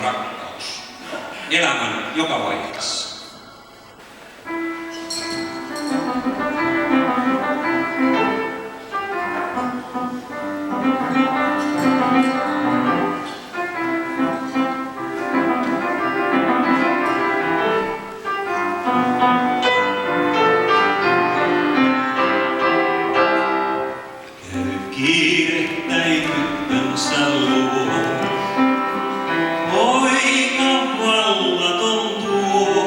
rakkaus. Elämän joka vaiheessa. Kiirettäi tyttönsä luo, poika vallaton tuo.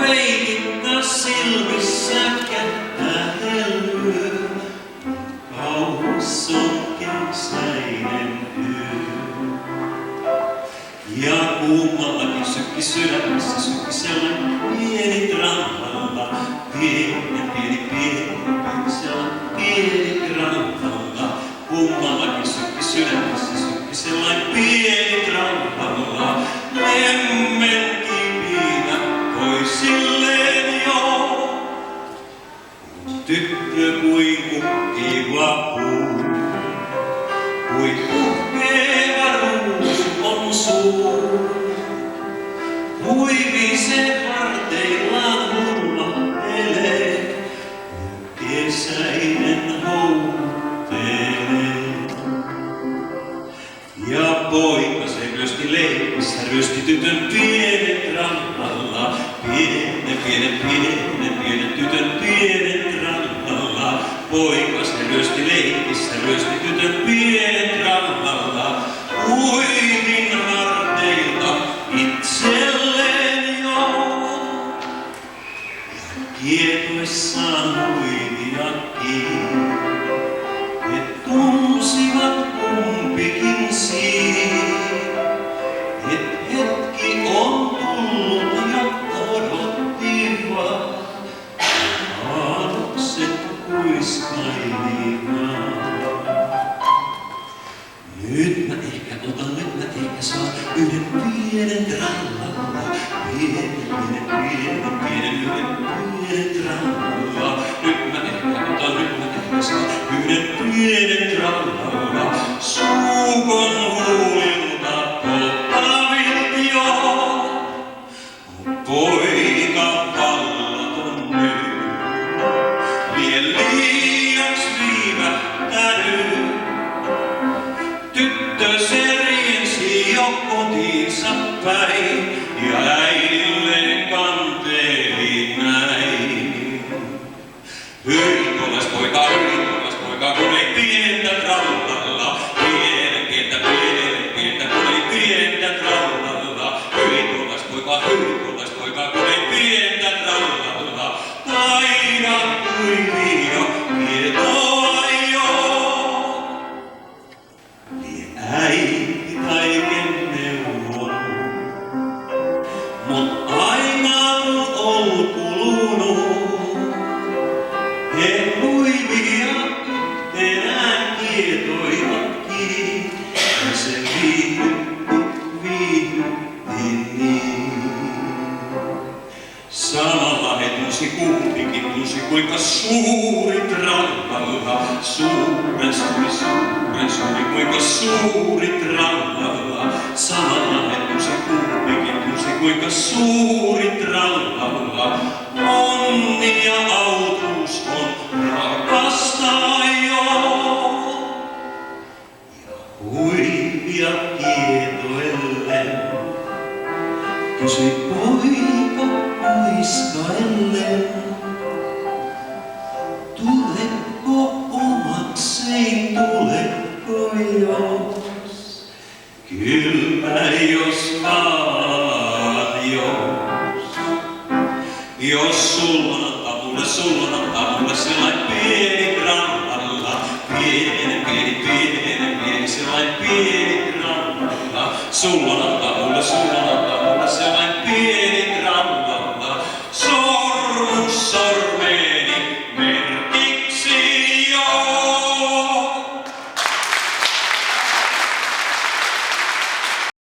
Meikittä silmissä kättä hellyö, kauas on kesäinen yö. Ja kummallakin sykki sydämessä sykki sellainen pieni trallalla, pieni sellainen pieni trallalla. Kummallakin sykki sydämessä sykki sellainen pieni trallalla. Lemmen kipinä toisilleen jo. Tyttö kuin kukkiva puu, kuin puhkeava ruusu on suu. Huivise harteillaan hurmahtelee, kesäinen houttelee. Ja poika se ryösti leikissä, ryösti tytön pienen trallalla. Pienen tytön pienen trallalla. Poika se ryösti leikissä, ryösti tytön pienen trallalla. Huivin harteilta itselleen jo. Ja kietoissaan huiviakin, he tunsivat kumpikin siinä, et hetki on tullut ja odottivat, aatokset kuiskailivat. Nyt mä ehkä saan yhden pienen trallalla. Yhden trallalla. Nyt mä ehkä saan yhden pienen trallalla. Suukon huulilta polttavilta jo. Poika vallaton nyt, vie liiaks viivähtänyt. Tyttö se riensi jo kotiinsa päin ja äidille kanteli näin. Hyi poika, kun ei pientä trallalla. Pientä, kun ei pientä trallalla. Hyi poika, kun ei pientä trallalla. Taida kuivia tietoa jo. Äiti kaiken neuvon, mut aina on kulunut. He huivia yhtenään kietoivatkin, ja se viihdytti niin. Samalla he kumpikin tunsi kuinka suuri trallalla, suuren suuri, kuinka suuri trallalla. Samalla he kumpikin tunsi kuinka suuri trallalla. Onni ja autuus on rakastaa jo. Ja huivia kietoellen kysyi poika kuiskaellen. Tuletko omakseen, tuletko jos? Kyllä jos vaan jos. Jos sulla on antaa